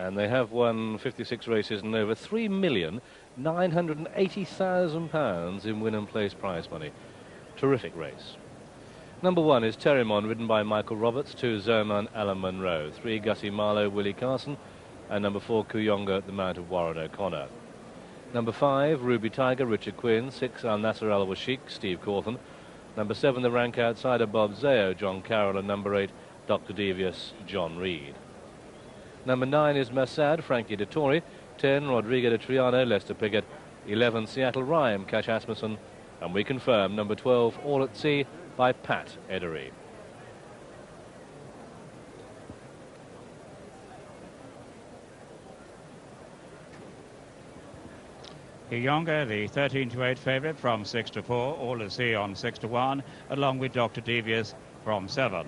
And they have won 56 races and over £3,980,000 in win and place prize money. Terrific race. Number 1 is Terrimon, ridden by Michael Roberts. 2, Zoman, Alan Munro. 3, Gussie Marlowe, Willie Carson. And number 4, Kuyonga at the Mount of Warren O'Connor. Number 5, Ruby Tiger, Richard Quinn. 6, Al Nasser Al Washik, Steve Cawthon. Number 7, the rank outsider, Bob Zao, John Carroll. And number 8, Dr. Devious, John Reed. Number 9 is Massad, Frankie Dettori. 10, Rodrigo de Triano, Lester Piggott. 11, Seattle Rhyme, Cash Asmussen. And we confirm number 12, All at Sea, by Pat Edery. Kuyonga, the 13-8 favourite from 6-4, All at Sea on 6-1, along with Dr. Devious from 7.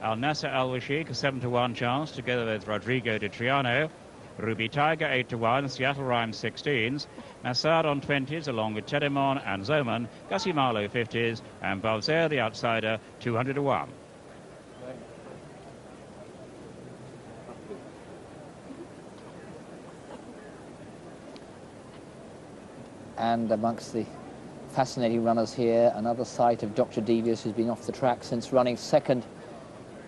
Al Nasser Al Washik, a 7-1 chance, together with Rodrigo de Triano. Ruby Tiger, 8-1, Seattle Rhyme 16s, Massad on 20s, along with Terrimon and Zoman, Gussie Marlowe 50s, and Balzer, the outsider, 200-1. And amongst the fascinating runners here, another sight of Dr. Devious, who's been off the track since running second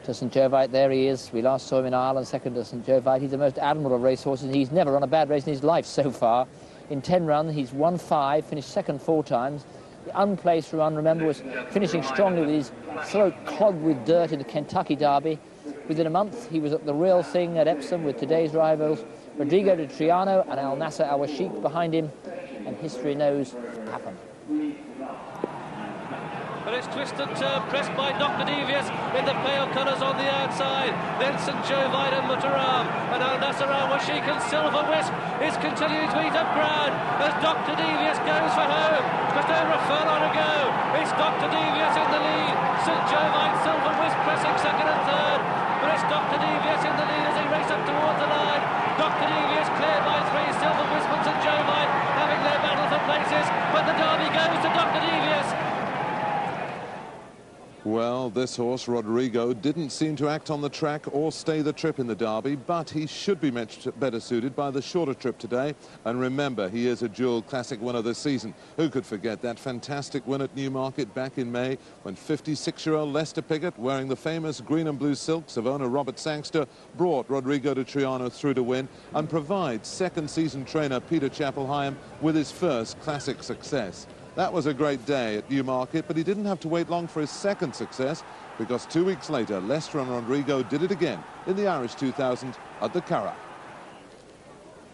to St. Jovite. There he is. We last saw him in Ireland, second to St. Jovite. He's the most admirable of racehorses. He's never run a bad race in his life so far. In 10 runs, he's won 5, finished second 4 times. The unplaced run, remember, was finishing strongly with his throat clogged with dirt in the Kentucky Derby. Within a month, he was at the real thing at Epsom with today's rivals, Rodrigo de Triano and Al Nasser Al Washik behind him. And history knows what happened. But it's twist and turn, pressed by Dr. Devious in the pale colours on the outside. Then St. Jovite and Mutaram, and Al Nasser Al Washik and Silver Wisp is continuing to eat up ground as Dr. Devious goes for home. Just over a furlong to go. It's Dr. Devious in the lead. St. Jovite, Silver Wisp pressing second and third. But it's Dr. Devious in the lead as they race up towards the line. Dr. Devious cleared by 3, Silver Wisp and St. Jovite having their battle for places, but the derby goes to Dr. Devious. Well, this horse, Rodrigo, didn't seem to act on the track or stay the trip in the Derby, but he should be much better suited by the shorter trip today. And remember, he is a dual classic winner this season. Who could forget that fantastic win at Newmarket back in May when 56-year-old Lester Piggott, wearing the famous green and blue silks of owner Robert Sangster, brought Rodrigo de Triano through to win and provides second-season trainer Peter Chappell-Hyam with his first classic success. That was a great day at Newmarket, but he didn't have to wait long for his second success, because 2 weeks later, Lester and Rodrigo did it again in the Irish 2000 at the Curragh.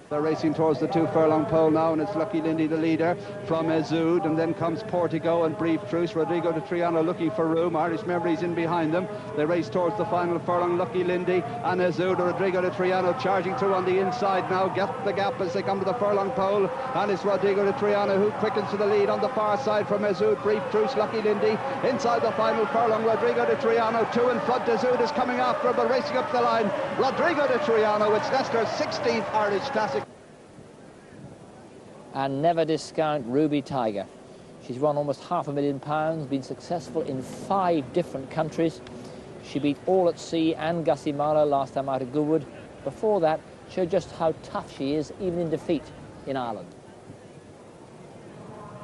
They're racing towards the 2 furlong pole now, and it's Lucky Lindy, the leader, from Ezud, and then comes Portico and Brief Truce. Rodrigo de Triano looking for room. Irish Memories in behind them. They race towards the final furlong. Lucky Lindy and Ezud. Rodrigo de Triano charging through on the inside now. Get the gap as they come to the furlong pole, and it's Rodrigo de Triano who quickens to the lead on the far side from Ezud. Brief Truce, Lucky Lindy inside the final furlong. Rodrigo de Triano 2 in front. Ezud is coming after him, but racing up the line. Rodrigo de Triano, it's Leicester's 16th Irish Classic. And never discount Ruby Tiger. She's won almost £500,000, been successful in 5 different countries. She beat All at Sea and Gussie Marlowe last time out of Goodwood. Before that, showed just how tough she is, even in defeat in Ireland.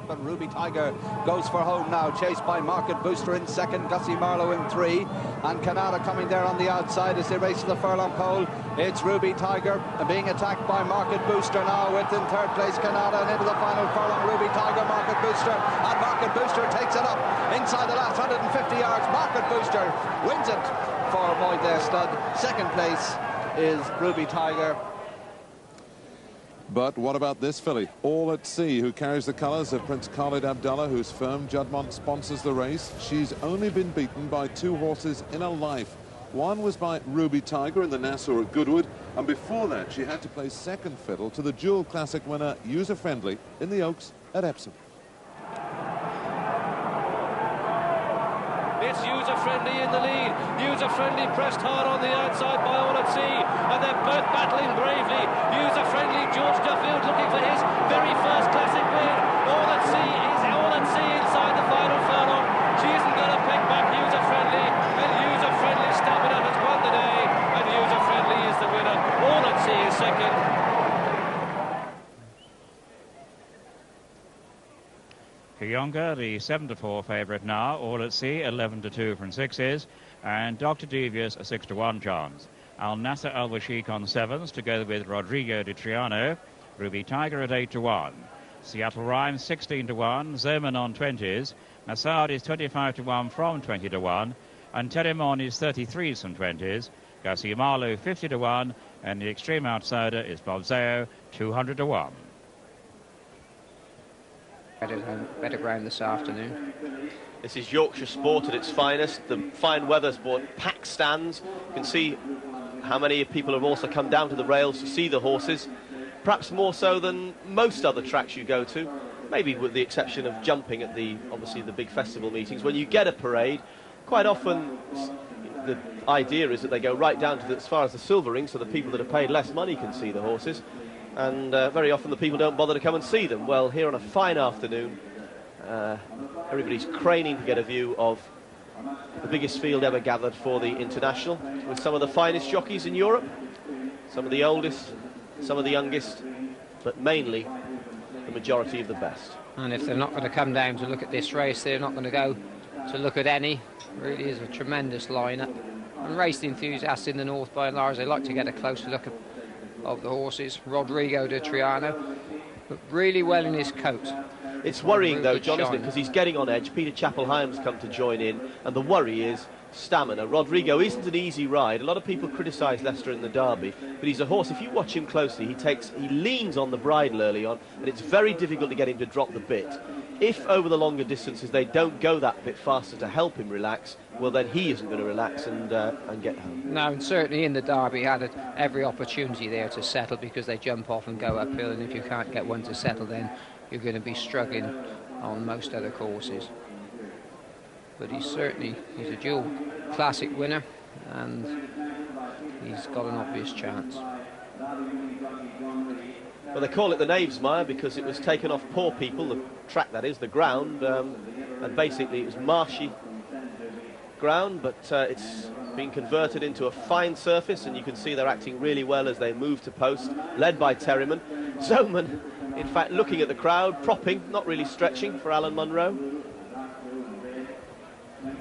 But Ruby Tiger goes for home now, chased by Market Booster in second, Gussie Marlowe in 3, and Canada coming there on the outside as they race to the furlong pole. It's Ruby Tiger being attacked by Market Booster now, with in third place Canada, and into the final furlong Ruby Tiger, Market Booster, and Market Booster takes it up inside the last 150 yards. Market Booster wins it for Moydale Stud. Second place is Ruby Tiger. But what about this filly, All at Sea, who carries the colours of Prince Khalid Abdullah, whose firm Juddmonte sponsors the race? She's only been beaten by 2 horses in her life. One was by Ruby Tiger in the Nassau at Goodwood, and before that she had to play second fiddle to the dual classic winner User Friendly in the Oaks at Epsom. It's User Friendly in the lead. User Friendly pressed hard on the outside by All at Sea, and they're both battling bravely. User Friendly, George Duffield looking for his very first classic win. All at Sea inside the final furlong. She isn't going to peg back User Friendly, and User Friendly stamina has won the day, and User Friendly is the winner. All at Sea is second. Kuyonga, the 7-4 favourite now, all at sea, 11-2 from sixes, and Dr. Devious, a 6-1 chance. Al Nasser Al Washik on sevens, together with Rodrigo Di Triano. Ruby Tiger at 8-1. Seattle Rhyme 16-1. Zerman on 20s. Massad is 25-1 from 20-1. And Telemon is 33s from 20s. Gassi Marlow 50-1. And the extreme outsider is Bob Zao 200-1. Better ground this afternoon. This is Yorkshire sport at its finest. The fine weather's brought packed stands. You can see how many people have also come down to the rails to see the horses. Perhaps more so than most other tracks you go to, maybe with the exception of jumping at obviously the big festival meetings. When you get a parade, quite often the idea is that they go right down to as far as the silver ring, so the people that have paid less money can see the horses. And very often the people don't bother to come and see them. Well, here on a fine afternoon, everybody's craning to get a view of the biggest field ever gathered for the International, with some of the finest jockeys in Europe, some of the oldest, some of the youngest, but mainly the majority of the best. And if they're not going to come down to look at this race, they're not going to go to look at any. It really is a tremendous lineup. And race enthusiasts in the north, by and large, they like to get a closer look of the horses. Rodrigo Di Triano, but really well in his coat. It's worrying though, John, isn't it? Because he's getting on edge. Peter Chappell-Hyam's come to join in, and the worry is stamina. Rodrigo isn't an easy ride. A lot of people criticise Leicester in the Derby, but he's a horse, if you watch him closely, he leans on the bridle early on, and it's very difficult to get him to drop the bit. If over the longer distances they don't go that bit faster to help him relax, well then he isn't going to relax and get home. No, and certainly in the Derby he had every opportunity there to settle, because they jump off and go uphill, and if you can't get one to settle, then you're going to be struggling on most other courses. But he's a dual classic winner, and he's got an obvious chance. Well, they call it the Knaves Mire because it was taken off poor people, the track that is, the ground, and basically it was marshy ground, but it's been converted into a fine surface, and you can see they're acting really well as they move to post, led by Terryman. Zoman, in fact, looking at the crowd, propping, not really stretching for Alan Munro.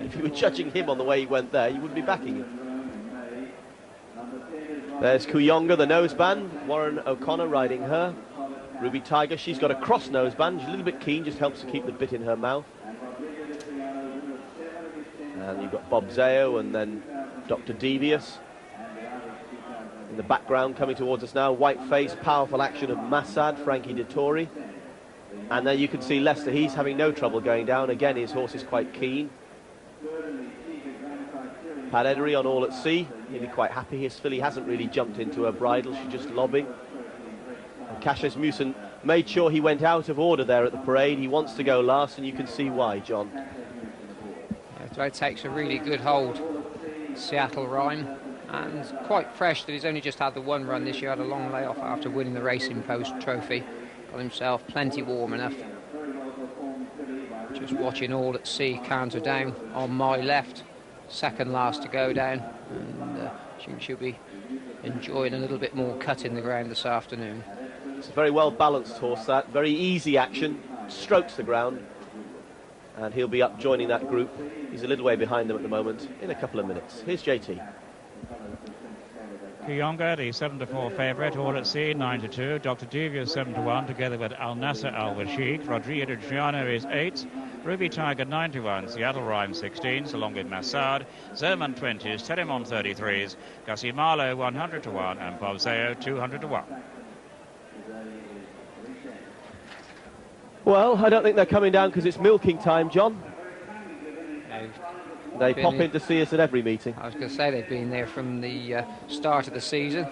If you were judging him on the way he went there, you wouldn't be backing him. There's Kuyonga, the noseband. Warren O'Connor riding her. Ruby Tiger, she's got a cross noseband. She's a little bit keen, just helps to keep the bit in her mouth. And you've got Bob Zao and then Dr. Devious. In the background, coming towards us now, white face, powerful action of Massad, Frankie Dettori. And then you can see Leicester, he's having no trouble going down. Again, his horse is quite keen. Pat Edery on all at sea. He'll be quite happy. His filly hasn't really jumped into her bridle. She's just lobbing. And Cassius Musen made sure he went out of order there at the parade. He wants to go last, and you can see why, John. Yeah, it takes a really good hold, Seattle Rhyme, and quite fresh that he's only just had the one run this year. Had a long layoff after winning the Racing Post Trophy. Got himself plenty warm enough. Just watching all at sea canter down on my left. Second last to go down, and I think she'll be enjoying a little bit more cut in the ground this afternoon. It's a very well balanced horse, that very easy action, strokes the ground, and he'll be up joining that group. He's a little way behind them at the moment. In a couple of minutes. Here's JT. Kuyonga, the 7-4 favourite, all at sea, 9-2. Dr. Devious 7-1, together with Al Nasser Al Washik. Rodrigo Di Triano is 8. Ruby Tiger 9-1. Seattle Rhyme 16s, along with Massad. Zerman 20s. Telemon 33s. Gassi Marlow 100-1. And Bob Zao 200-1. Well, I don't think they're coming down because it's milking time, John. They pop in to see us at every meeting. I was going to say they've been there from the start of the season.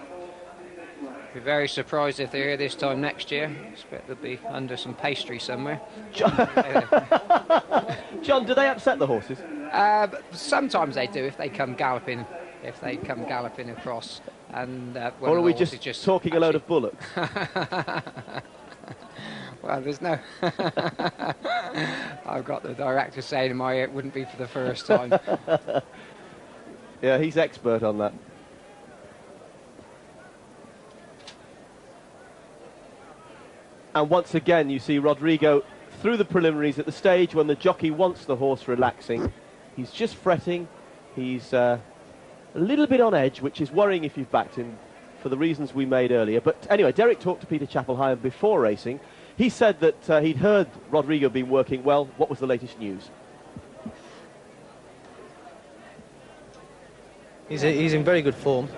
Be very surprised if they're here this time next year. I expect they'll be under some pastry somewhere. John, do they upset the horses? Sometimes they do if they come galloping. If they come galloping across, and or are we just talking a load of bullocks? Well, there's no... I've got the director saying in my ear it wouldn't be for the first time. Yeah, he's expert on that. And once again, you see Rodrigo through the preliminaries at the stage when the jockey wants the horse relaxing. He's just fretting. He's a little bit on edge, which is worrying if you've backed him for the reasons we made earlier. But anyway, Derek talked to Peter Chapel-Hyam before racing. He said that he'd heard Rodrigo been working well. What was the latest news? He's in very good form.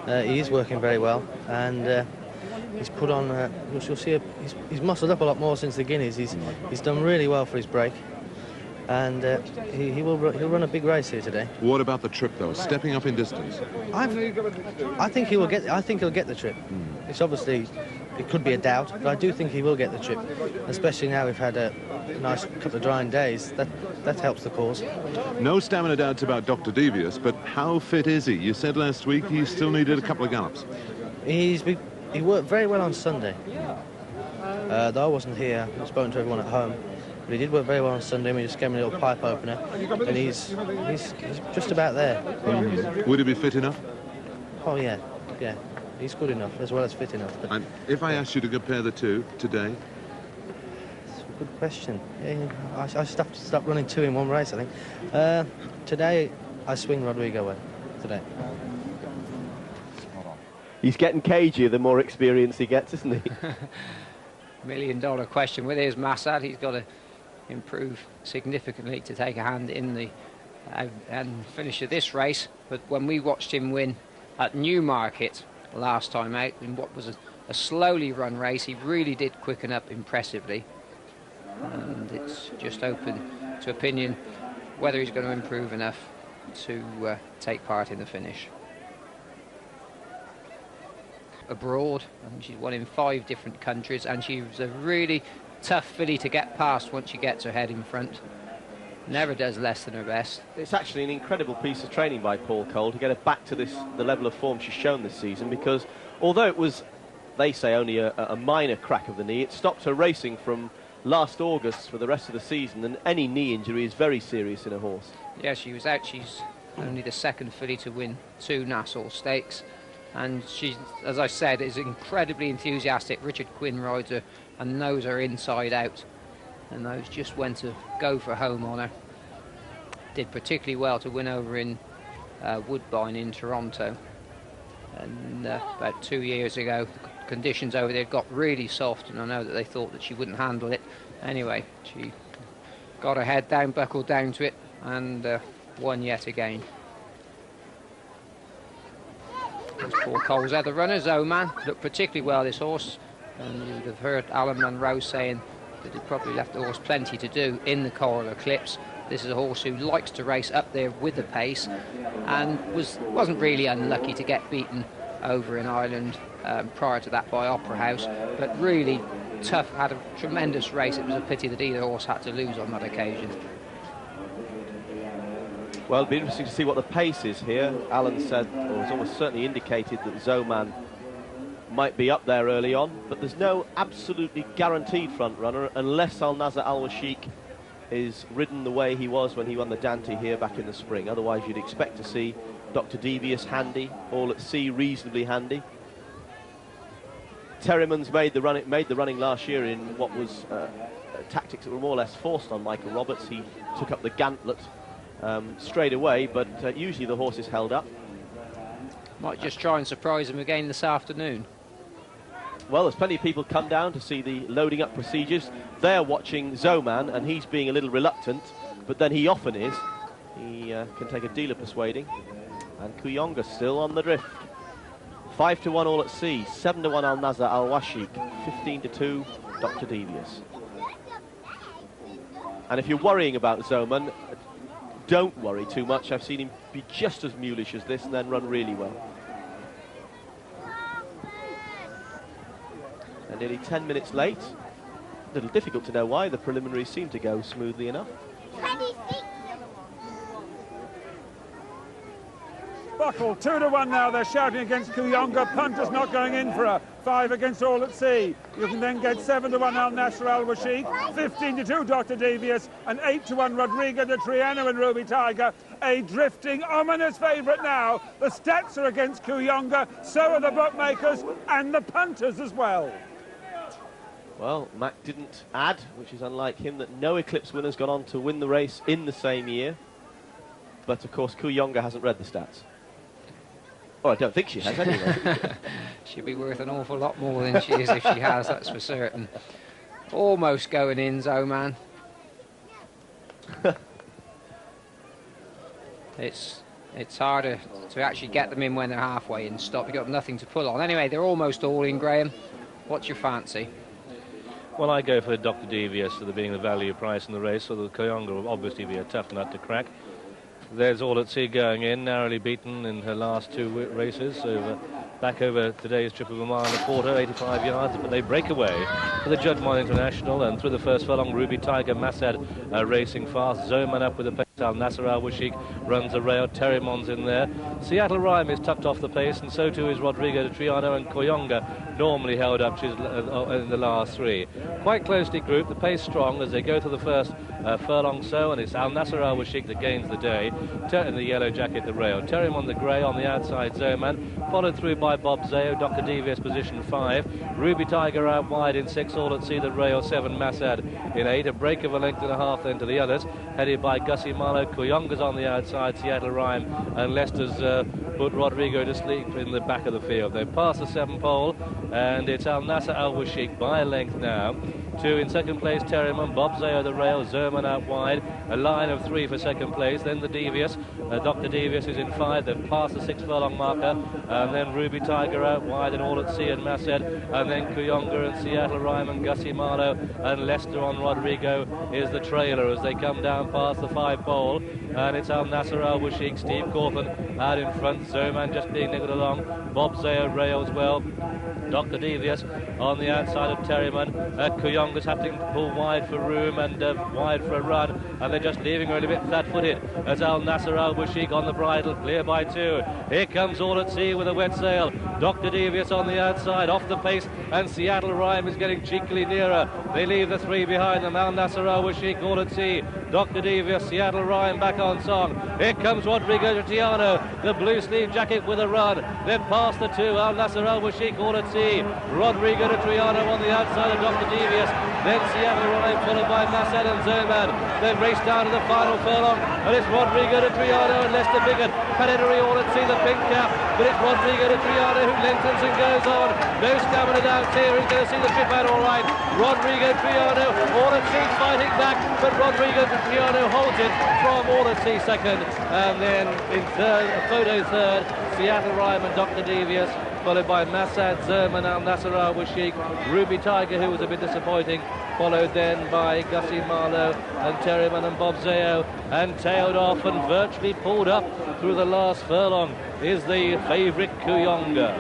He is working very well, and he's put on. You'll see. He's muscled up a lot more since the Guineas. He's done really well for his break, and he'll run a big race here today. What about the trip, though? Stepping up in distance. I think he will get. I think he'll get the trip. It's obviously, it could be a doubt, but I do think he will get the trip. Especially now we've had a nice couple of drying days. That helps the cause. No stamina doubts about Dr. Devious, but how fit is he? You said last week he still needed a couple of gallops. He worked very well on Sunday. Though I wasn't here, I spoke to everyone at home. But he did work very well on Sunday. We just gave him a little pipe opener, and he's just about there. Would he be fit enough? Oh yeah. He's good enough as well as fit enough. But and if I asked you to compare the two today? That's a good question. Yeah, I just have to stop running two in one race, I think. Today, I swing Rodrigo away. Today. He's getting cagier the more experience he gets, isn't he? $1 million question. With his Massad, he's got to improve significantly to take a hand in the and finish of this race. But when we watched him win at Newmarket last time out in what was a slowly run race, he really did quicken up impressively, and it's just open to opinion whether he's going to improve enough to take part in the finish. Abroad, and she's won in 5 different countries, and she was a really tough filly to get past once she gets her head in front. Never does less than her best. It's actually an incredible piece of training by Paul Cole to get her back to the level of form she's shown this season, because although it was, they say, only a minor crack of the knee, it stopped her racing from last August for the rest of the season, and any knee injury is very serious in a horse. Yeah, she was out. She's only the second filly to win 2 Nassau Stakes, and she, as I said, is incredibly enthusiastic. Richard Quinn rides her and knows her inside out, and those just went to go for home on her. Did particularly well to win over in Woodbine in Toronto, and about 2 years ago the conditions over there got really soft, and I know that they thought that she wouldn't handle it. Anyway, she got her head down, buckled down to it, and won yet again. There's Paul Cole's other runner, Zoman, looked particularly well, this horse, and you would have heard Alan Munro saying that he probably left the horse plenty to do in the Coral Eclipse. This is a horse who likes to race up there with the pace, and wasn't really unlucky to get beaten over in Ireland prior to that by Opera House, but really tough, had a tremendous race. It was a pity that either horse had to lose on that occasion. Well, it'll be interesting to see what the pace is here. Alan said, or has almost certainly indicated, that Zoman might be up there early on, but there's no absolutely guaranteed front runner unless Al Nazar Al Washiq is ridden the way he was when he won the Dante here back in the spring. Otherwise, you'd expect to see Dr. Devious handy, All at Sea reasonably handy. Terryman's made the running last year in what was tactics that were more or less forced on Michael Roberts. He took up the gantlet straight away, but usually the horse is held up. Might just try and surprise him again this afternoon. Well, there's plenty of people come down to see the loading up procedures. They're watching Zoman, and he's being a little reluctant, but then he often is. He can take a deal of persuading. And Kuyonga still on the drift. 5-1 All at Sea, 7-1 Al Nazar Al Washiq, 15-2 Dr. Devious. And if you're worrying about Zoman, don't worry too much. I've seen him be just as mulish as this and then run really well. And nearly 10 minutes late. A little difficult to know why. The preliminaries seem to go smoothly enough. Buckle, 2-1 now. They're shouting against Kuyonga. Punter's not going in for her. 5 against All at Sea. You can then get 7-1 Al Nasser Al Washiq, 15-2 Dr. Devious, and 8-1 Rodrigo de Triano and Ruby Tiger. A drifting, ominous favourite now. The stats are against Kuyonga, so are the bookmakers and the punters as well. Well, Mac didn't add, which is unlike him, that no Eclipse winner's gone on to win the race in the same year. But, of course, Kuyonga hasn't read the stats. Oh, I don't think she has, anyway. She'll be worth an awful lot more than she is if she has, that's for certain. Almost going in, Zoman. It's harder to actually get them in when they're halfway in stop. You've got nothing to pull on. Anyway, they're almost all in, Graham. What's your fancy? Well, I go for Dr. Devious for being the value price in the race, so the Kuyonga will obviously be a tough nut to crack. There's All at Sea going in, narrowly beaten in her last 2 races, back over today's trip of a mile and a quarter, 85 yards, but they break away for the Juddmonte International, and through the first furlong, Ruby Tiger, Massad racing fast, Zoman up with the pace, Al Nasser Al Washik runs a rail, Terrimon's in there. Seattle Rhyme is tucked off the pace, and so too is Rodrigo de Triano, and Kuyonga normally held up in the last 3. Quite closely grouped, the pace strong as they go to the first furlong so, and it's Al Nasser Al Washik that gains the day. In the yellow jacket, the rail. Terrimon the grey on the outside, Zoman, followed through by Bob Zao, Dr. Devious position 5, Ruby Tiger out wide in 6, All at Sea the rail, 7, Massad in 8, a break of a length and a half then to the others, headed by Gussie Marlowe. Kuyonga's on the outside, Seattle Rhyme, and Lester's put Rodrigo to sleep in the back of the field. They pass the 7 pole, and it's Al Nasser Al Washik by a length now. 2 in second place, Terriman, Bob Zao the rail, Zerman out wide, a line of 3 for second place, then the Devious, Dr. Devious is in 5, they've passed the 6 furlong marker, and then Ruby Tiger out wide, and All at Sea and Massad, and then Kuyonga and Seattle Rhyme and Gussie Marlowe, and Lester on Rodrigo is the trailer as they come down past the 5 pole, and it's Al Nasser Al Washik, Steve Corfin out in front, Zoman just being niggled along, Bob Zao rails well, Dr. Devious on the outside of Terriman. Kuyonga's having to pull wide for room and wide for a run, and they're just leaving her a bit flat-footed as Al Nasser Al Washik on the bridle, clear by 2. Here comes All at Sea with a wet sail. Dr. Devious on the outside, off the pace, and Seattle Rhyme is getting cheekily nearer. They leave the 3 behind them. Al Nasser Al Washik, All at Sea, Dr. Devious, Seattle Rhyme back on song. Here comes Rodrigo Tiano, the blue sleeve jacket with a run. They're past the 2, Al Nasser Al Washik, All at Sea. Rodrigo de Triano on the outside of Dr. Devious, then Seattle Rhyme followed by Massad and Zoman. They race down to the final furlong, and it's Rodrigo de Triano and Lester Biggett. Panettary All at Sea, the pink cap, but it's Rodrigo de Triano who lengthens and goes on. No stamina down here, he's going to see the trip out all right. Rodrigo Triano, All at Sea fighting back, but Rodrigo de Triano holds it from All at Sea second, and then in third, photo third, Seattle Rhyme and Dr. Devious, followed by Massad, Zerman, Al Nasser Al Washik, Ruby Tiger, who was a bit disappointing, followed then by Gussie Marlowe and Terriman and Bob Zao, and tailed off and virtually pulled up through the last furlong is the favourite Kuyonga.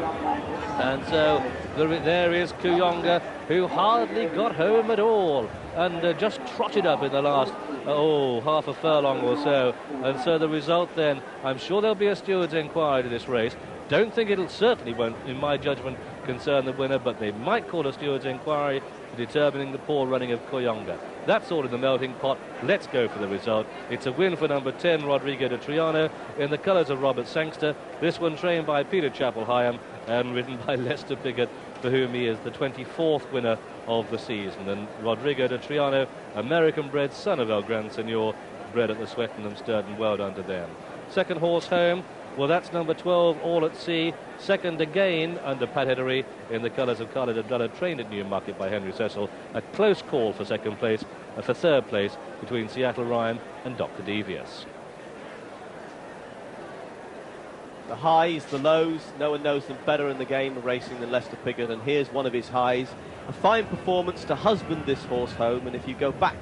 And so there is Kuyonga, who hardly got home at all, and just trotted up in the last half a furlong or so. And so the result then, I'm sure there'll be a steward's inquiry to this race. Don't think certainly won't, in my judgment, concern the winner, but they might call a steward's inquiry for determining the poor running of Kuyonga. That's all in the melting pot. Let's go for the result. It's a win for number 10, Rodrigo de Triano, in the colours of Robert Sangster. This one trained by Peter Chappell-Hyam and ridden by Lester Biggett, for whom he is the 24th winner of the season. And Rodrigo de Triano, American-bred son of El Gran Senor, bred at the Swettenham Sturton. Well done to them. Second horse home, well, that's number 12, All at Sea. Second again under Pat Heddery in the colours of Carla Abdullah, trained at Newmarket by Henry Cecil. A close call for second place, for third place between Seattle Rhyme and Dr. Devious. The highs, the lows, no one knows them better in the game of racing than Lester Biggett, and here's one of his highs. A fine performance to husband this horse home, and if you go back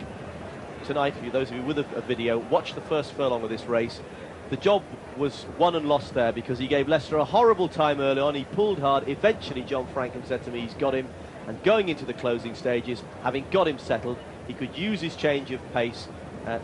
tonight, for those of you with a video, watch the first furlong of this race. The job was won and lost there because he gave Lester a horrible time early on. He pulled hard. Eventually, John Franklin said to me, he's got him. And going into the closing stages, having got him settled, he could use his change of pace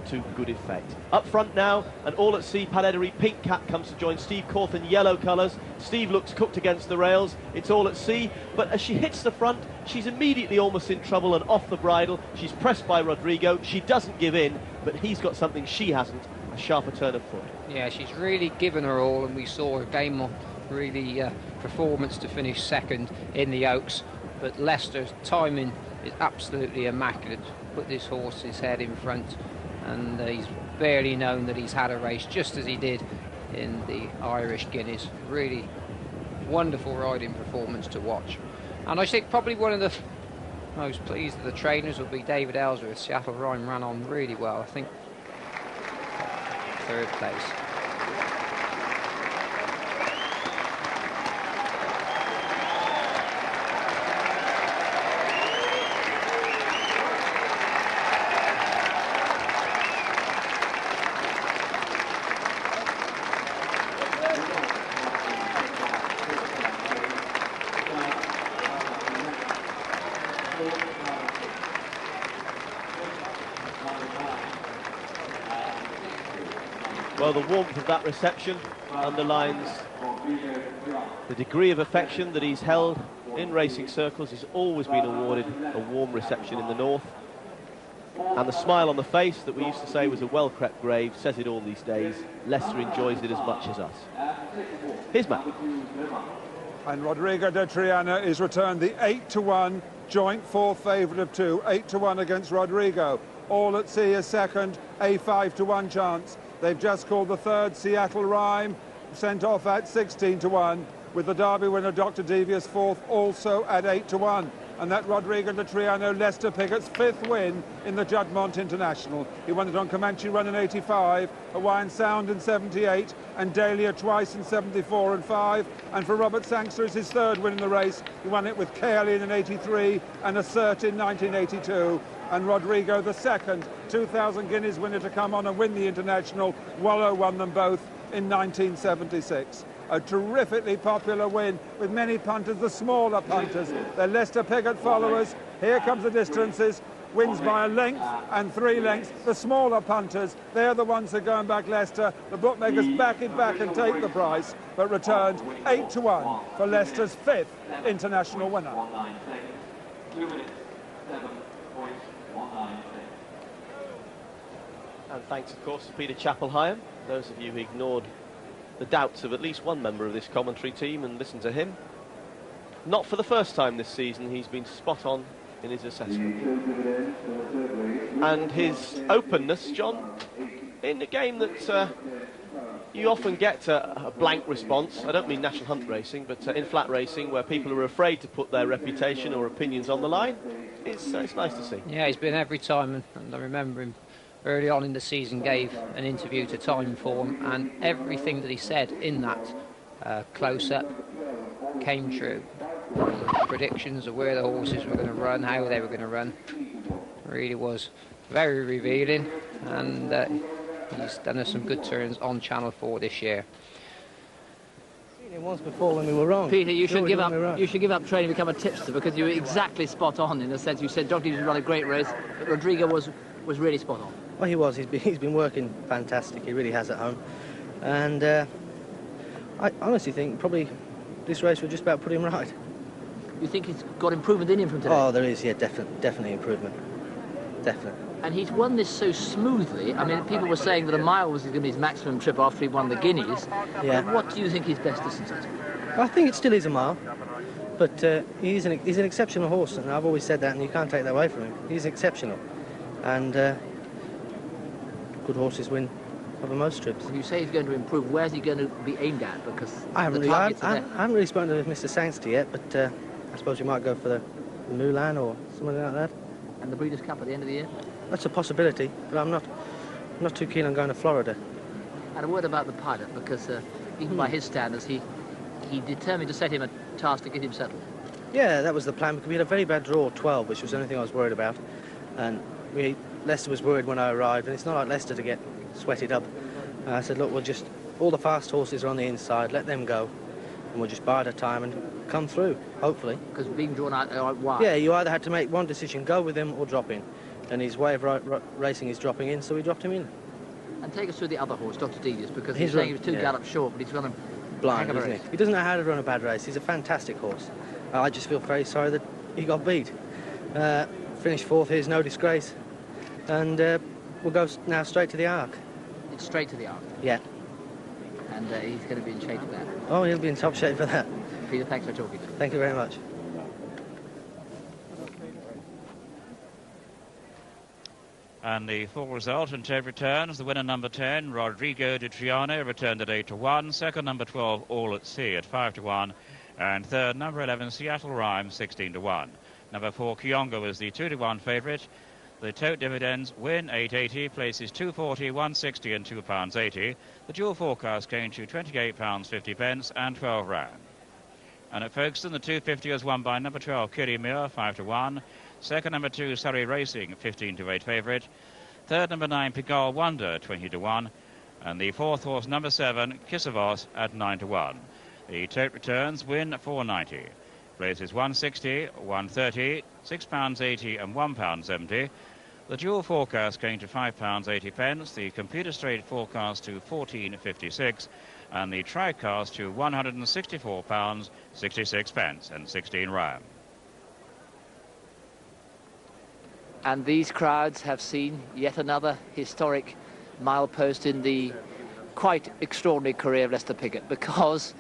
to good effect. Up front now, and All at Sea, Pat Heddery, pink cap comes to join Steve Corthan, yellow colours. Steve looks cooked against the rails. It's All at Sea, but as she hits the front, she's immediately almost in trouble and off the bridle. She's pressed by Rodrigo. She doesn't give in, but he's got something she hasn't, a sharper turn of foot. Yeah, she's really given her all, and we saw a game of really performance to finish second in the Oaks, but Lester's timing is absolutely immaculate. Put this horse's head in front, and he's barely known that he's had a race, just as he did in the Irish Guineas. Really wonderful riding performance to watch. And I think probably one of the most pleased of the trainers will be David Ellsworth. Seattle Rhyme ran on really well. I think 3rd place. Well, the warmth of that reception underlines the degree of affection that he's held in racing circles. He's always been awarded a warm reception in the north. And the smile on the face that we used to say was a well-crept grave says it all these days. Lester enjoys it as much as us. Here's Matt. And Rodrigo-De Triana is returned the 8-1 joint 4th favourite of 2. 8-1 against Rodrigo. All at Sea is second, a 5-1 chance. They've just called the 3rd, Seattle Rhyme, sent off at 16-1, with the Derby winner Dr. Devious 4th, also at 8-1. And that Rodrigo-De Triana, Lester Pickett's 5th win in the Juddmonte International. He won it on Comanche Run in 85, Hawaiian Sound in 78, and Dahlia twice in 74 and 5. And for Robert Sangster, it's his 3rd win in the race. He won it with Caerleon in 83 and Assert in 1982. And Rodrigo, the 2nd 2,000 guineas winner to come on and win the International. Wallow won them both in 1976. A terrifically popular win with many punters, the smaller punters. The Lester Piggott followers. Here comes the distances. Wins by a length and 3 lengths. The smaller punters, they're the ones who are going back Leicester. The bookmakers back it back and take the price, but returned 8-1 for Leicester's 5th international winner. 2 minutes, 7.196. And thanks, of course, to Peter Chapel-Hyam. Those of you who ignored the doubts of at least one member of this commentary team and listened to him. Not for the first time this season, he's been spot on in his assessment. And his openness, John, in a game that you often get a blank response. I don't mean National Hunt racing, but in flat racing, where people are afraid to put their reputation or opinions on the line. It's nice to see. Yeah, he's been every time, and I remember him early on in the season gave an interview to Time Form, and everything that he said in that close-up came true. Predictions of where the horses were going to run, how they were going to run, really was very revealing, and he's done us some good turns on Channel 4 this year. Once before when we were wrong. Peter, you should give up training and become a tipster, because you were exactly spot on in the sense you said Dr. Devious run a great race, but Rodrigo was really spot on. Well, he was. He's been working fantastic. He really has at home. And I honestly think probably this race will just about put him right. You think he's got improvement in him from today? Oh, there is, yeah, definitely improvement. Definitely. And he's won this so smoothly. I mean, people were saying that a mile was going to be his maximum trip after he won the Guineas. Yeah. But what do you think his best distance is? I think it still is a mile. But he's an exceptional horse, and I've always said that, and you can't take that away from him. He's exceptional. And good horses win over most trips. When you say he's going to improve, where's he going to be aimed at? Because I haven't really spoken to Mr. Sangster yet, but I suppose we might go for the Mulan or something like that. And the Breeders' Cup at the end of the year? That's a possibility, but I'm not too keen on going to Florida. And a word about the pilot, because even by his standards, he determined to set him a task to get him settled. Yeah, that was the plan, because we had a very bad draw, 12, which was the only thing I was worried about. And Lester was worried when I arrived, and it's not like Lester to get sweated up. I said, look, we'll just, all the fast horses are on the inside, let them go, and we'll just bide our time and come through, hopefully. Because being drawn out wide. Yeah, you either had to make one decision, go with him or drop in. And his way of racing is dropping in, so we dropped him in. And take us through the other horse, Dr. Devious, because he's saying he was 2 gallops short, but he's run a blind, isn't he? He doesn't know how to run a bad race. He's a fantastic horse. I just feel very sorry that he got beat. Finished 4th, here's no disgrace. And we'll go now straight to the Arc. It's straight to the Arc? Yeah. And he's going to be in shape for that? Oh, he'll be in top shape for that. Peter, thanks for talking to me. Thank you very much. And the full result and tape returns. The winner, number 10, Rodrigo-Di Triano, returned at 8-1. Second, number 12, All at Sea, at 5-1. And third, number 11, Seattle Rhyme, 16-1. Number 4, Kionga, was the 2-1 favourite. The tote dividends win 8.80, places 2.40, 1.60 and £2.80. The dual forecast came to £28.50 and 12 round. And at Folkestone, the 250 was won by number 12, Kiri Muir, 5-1. Second, number 2, Surrey Racing, 15-8 favourite. Third, number 9, Pigalle Wonder, 20-1. And the fourth horse, number 7, Kissavos, at 9-1. The tote returns win 4.90. Places 1.60, 1.30, £6.80 and £1.70. The dual forecast going to £5.80. The computer straight forecast to 14.56. And the tricast to £164.66 and 16 round. And these crowds have seen yet another historic milepost in the quite extraordinary career of Lester Piggott, because,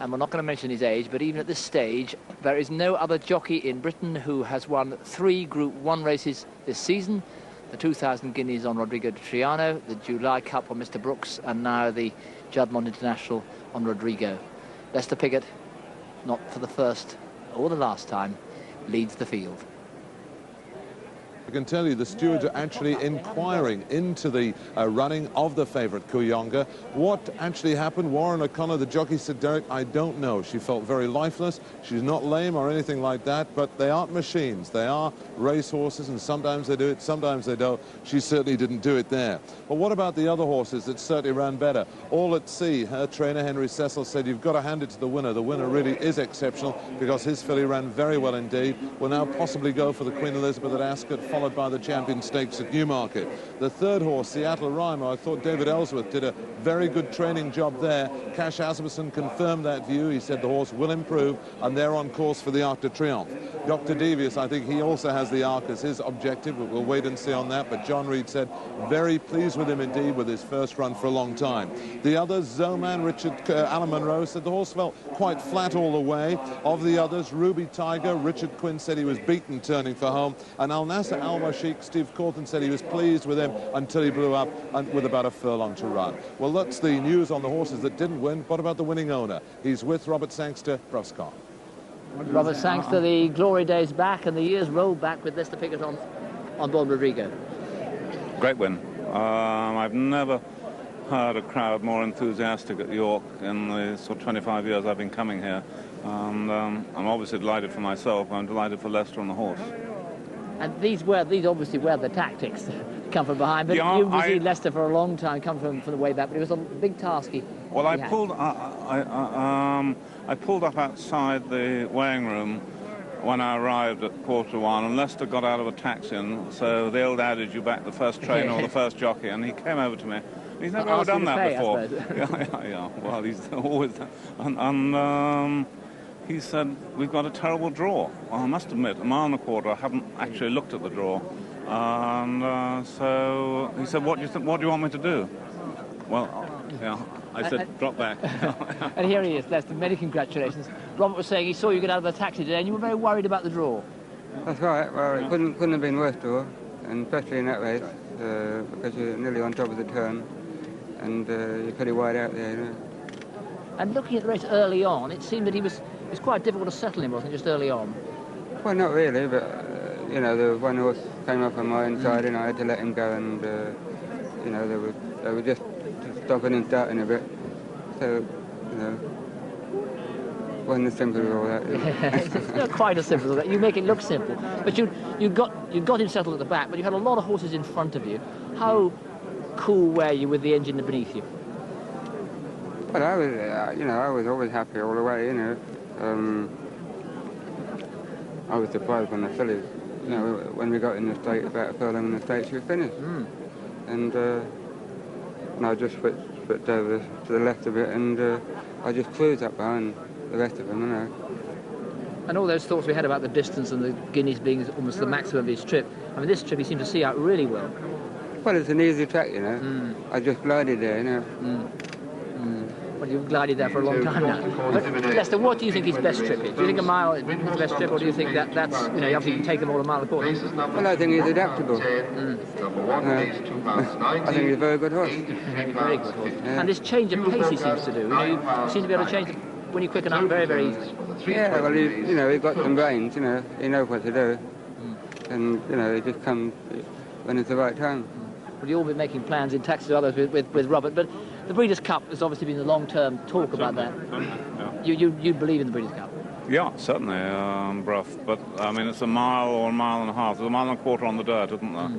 and we're not going to mention his age, but even at this stage, there is no other jockey in Britain who has won 3 Group 1 races this season. The 2,000 guineas on Rodrigo-Di Triano, the July Cup on Mr. Brooks, and now the Juddmonte International on Rodrigo. Lester Piggott, not for the first or the last time, leads the field. I can tell you the stewards are actually inquiring into the running of the favourite Kuyonga. What actually happened? Warren O'Connor, the jockey, said, Derek, I don't know. She felt very lifeless. She's not lame or anything like that, but they aren't machines. They are racehorses, and sometimes they do it, sometimes they don't. She certainly didn't do it there. But what about the other horses that certainly ran better? All at Sea, her trainer, Henry Cecil, said, you've got to hand it to the winner. The winner really is exceptional because his filly ran very well indeed. Will now possibly go for the Queen Elizabeth at Ascot, followed by the Champion Stakes at Newmarket. The third horse, Seattle Rhyme, I thought David Ellsworth did a very good training job there. Cash Asmussen confirmed that view. He said the horse will improve, and they're on course for the Arc de Triomphe. Dr. Devious, I think he also has the Arc as his objective, but we'll wait and see on that. But John Reed said very pleased with him indeed with his first run for a long time. The others, Zoman, Alan Monroe, said the horse felt quite flat all the way. Of the others, Ruby Tiger, Richard Quinn said he was beaten turning for home, and Al Nasser Al Washik, Steve Corton, said he was pleased with him until he blew up and with about a furlong to run. Well, that's the news on the horses that didn't win. What about the winning owner? He's with Robert Sangster, Bruscott. Robert Sangster, the glory days back and the years rolled back with Lester Piggott on board Rodrigo. Great win. I've never heard a crowd more enthusiastic at York in the sort of 25 years I've been coming here. And I'm obviously delighted for myself. I'm delighted for Lester and the horse. And these obviously were the tactics come from behind. But yeah, you've seen Lester for a long time, come from the way back. But it was a big task. Well, I pulled up outside the weighing room when I arrived at 1:15, and Lester got out of a taxi, and so the old adage, you back the first trainer or the first jockey, and he came over to me. He's never ever done that before. Yeah. Well, he's always done. And he said, we've got a terrible draw. Well, I must admit, a mile and a quarter, I haven't actually looked at the draw. And so he said, what do you want me to do? Well, yeah, I said, drop back. And here he is, Lester. Many congratulations. Robert was saying he saw you get out of the taxi today, and you were very worried about the draw. That's right. Well, it couldn't have been worse draw, and especially in that race, because you're nearly on top of the turn, and you're pretty wide out there, you know. And looking at the race early on, it seemed that it was quite difficult to settle him, wasn't it, just early on? Well, not really, but, you know, the one horse came up on my inside, and I had to let him go, and, you know, they were just stopping and starting a bit. So, you know, wasn't as simple as all that. It's not quite as simple as that. You make it look simple. But you got him settled at the back, but you had a lot of horses in front of you. How cool were you with the engine beneath you? Well, I was, you know, I was always happy all the way, you know. I was surprised when the fillies, you know, when we got in the straight, about a furlong in the straight, she was finished. And I just switched over to the left a bit, and I just cruised up behind the rest of them, you know. And all those thoughts we had about the distance and the Guineas being almost the maximum of his trip. I mean, this trip he seemed to see out really well. Well, it's an easy track, you know. I just glided there, you know. Well, you've glided there for a long time now. But Lester, what do you think his best trip is? Do you think a mile is his best trip, or do you think that's, you know, you obviously can take them all a mile a quarter? Well, I think he's adaptable. I think he's a very good horse. Very good horse. Yeah. And this change of pace he seems to do. You know, you seem to be able to change it when you quicken up very, very easily. Yeah, well, you know, he's got some brains, you know, he knows what to do. And, you know, he just comes when it's the right time. Well, you'll be making plans in taxi to others with Robert, but the Breeders' Cup has obviously been the long-term talk about that. You believe in the Breeders' Cup? Yeah, certainly, Bruff. But, I mean, it's a mile or a mile and a half. There's a mile and a quarter on the dirt, isn't there?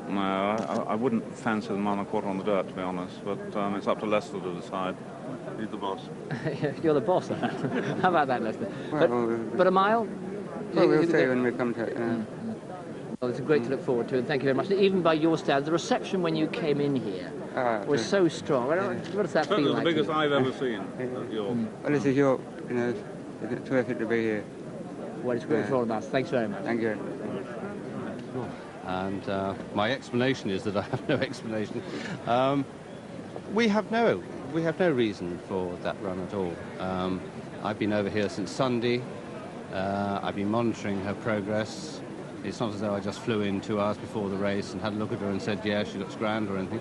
No, I wouldn't fancy the mile and a quarter on the dirt, to be honest. But it's up to Lester to decide. He's the boss. You're the boss. How about that, Lester? But a mile? Well, we'll see when we come to it. Well, it's great to look forward to, and thank you very much. Even by your standards, the reception when you came in here was so strong. What does that feel like? It's the biggest I've ever seen at York. Well, this is York, you know, it's terrific to be here. Well, it's great for all of us. Thanks very much. Thank you. And my explanation is that I have no explanation. We have no reason for that run at all. I've been over here since Sunday. I've been monitoring her progress. It's not as though I just flew in 2 hours before the race and had a look at her and said, yeah, she looks grand or anything.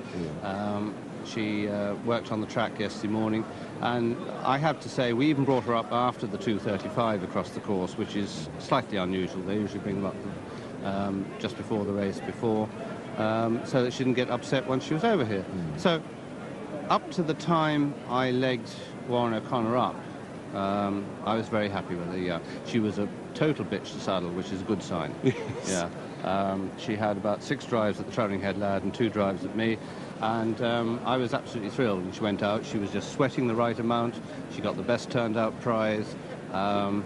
She worked on the track yesterday morning, and I have to say we even brought her up after the 2:35 across the course, which is slightly unusual. They usually bring them up just before the race so that she didn't get upset once she was over here. So up to the time I legged Warren O'Connor up, I was very happy with her. She was a total bitch to saddle, which is a good sign. Yes. She had about 6 drives at the Travelling Head Lad and 2 drives at me, and I was absolutely thrilled when she went out. She was just sweating the right amount. She got the best turned out prize. So,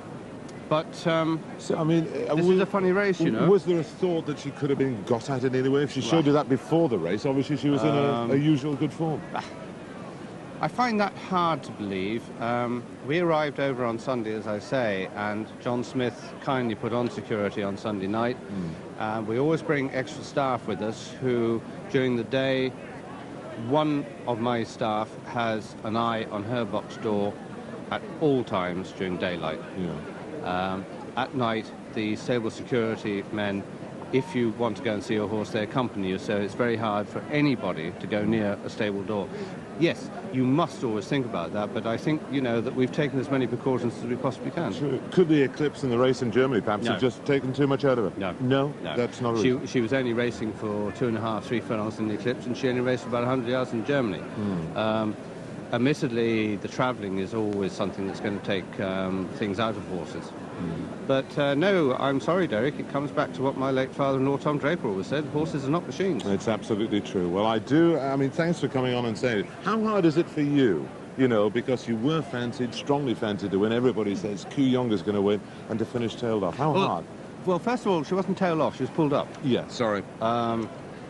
I mean, this is a funny race, you know. Was there a thought that she could have been got at in any way? If she showed you that before the race, obviously she was in a usual good form. I find that hard to believe. We arrived over on Sunday, as I say, and John Smith kindly put on security on Sunday night. We always bring extra staff with us who, during the day, one of my staff has an eye on her box door at all times during daylight. At night, the stable security men, if you want to go and see your horse, they accompany you, so it's very hard for anybody to go near a stable door. Yes, you must always think about that, but I think, you know, that we've taken as many precautions as we possibly can. Sure. Could the eclipse in the race in Germany perhaps have just taken too much out of her? No, that's not a reason. She was only racing for 2.5, 3 furlongs in the eclipse, and she only raced about 100 yards in Germany. Admittedly, the travelling is always something that's going to take things out of horses. But no, I'm sorry, Derek, it comes back to what my late father-in-law Tom Draper always said: horses are not machines. It's absolutely true. Well, I mean, thanks for coming on and saying it. How hard is it for you, you know, because you were strongly fancied to win? Everybody says Kuyonga's going to win, and to finish tailed off. How hard? Well, first of all, she wasn't tailed off, she was pulled up. Yeah, sorry.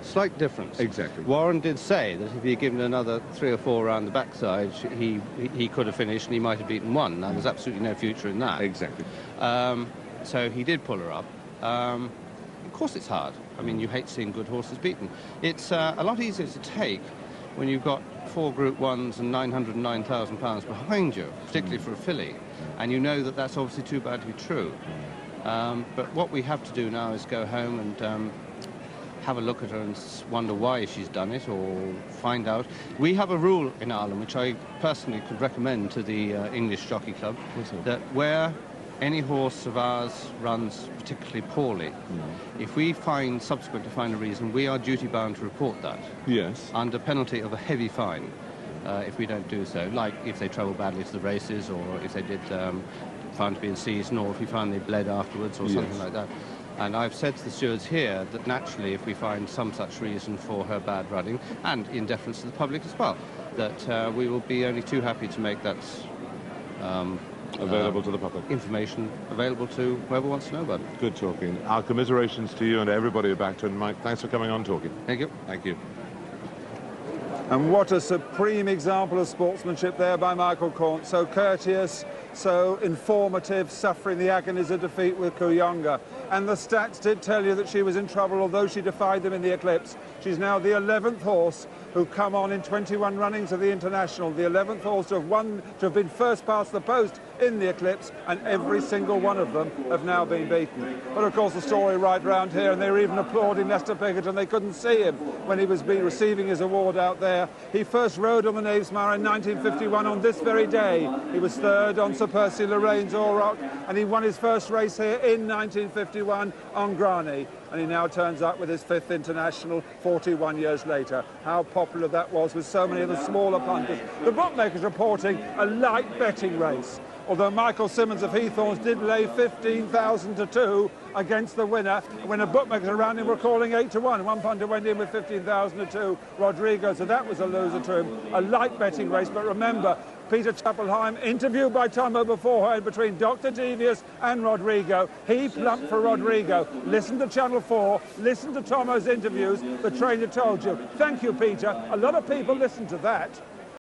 Slight difference. Exactly. Warren did say that if he had given another 3 or 4 around the backside, he could have finished and he might have beaten 1. Now, there's absolutely no future in that. Exactly. So he did pull her up. Of course it's hard. I mean, you hate seeing good horses beaten. It's a lot easier to take when you've got 4 Group 1s and £909,000 behind you, particularly for a filly, and you know that that's obviously too bad to be true. But what we have to do now is go home and have a look at her and wonder why she's done it, or find out. We have a rule in Ireland, which I personally could recommend to the English Jockey Club, that where any horse of ours runs particularly poorly, if we subsequently find a reason, we are duty-bound to report that. Yes. Under penalty of a heavy fine, if we don't do so, like if they travel badly to the races, or if they did found to be in season, or if we found they bled afterwards, or something like that. And I've said to the stewards here that naturally, if we find some such reason for her bad running, and in deference to the public as well, that we will be only too happy to make that available to the public. Information available to whoever wants to know about it. Good talking. Our commiserations to you and everybody at Backton. Mike, thanks for coming on talking. Thank you. Thank you. And what a supreme example of sportsmanship there by Michael Corn. So courteous so informative, suffering the agonies of defeat with Kuyonga. And the stats did tell you that she was in trouble, although she defied them in the Eclipse. She's now the 11th horse who come on in 21 runnings of the International, the 11th horse to have been first past the post in the Eclipse, and every single one of them have now been beaten. But of course the story right round here, and they were even applauding Lester Pickett, and they couldn't see him when he was receiving his award out there. He first rode on the Knavesmire in 1951 on this very day. He was third on Sir Percy Lorraine's Auroch, and he won his first race here in 1951 on Grani. And he now turns up with his 5th International 41 years later. How popular that was with so many of the smaller punters. The bookmakers reporting a light betting race, although Michael Simmons of Heathorns did lay 15,000 to 2 against the winner, when the bookmakers around him were calling 8 to 1. One punter went in with 15,000 to 2, Rodrigo, so that was a loser to him. A light betting race, but remember, Peter Chappelheim, interviewed by Tomo beforehand between Dr. Devious and Rodrigo. He plumped for Rodrigo. Listen to Channel 4, listen to Tomo's interviews, the trainer told you. Thank you, Peter. A lot of people listen to that.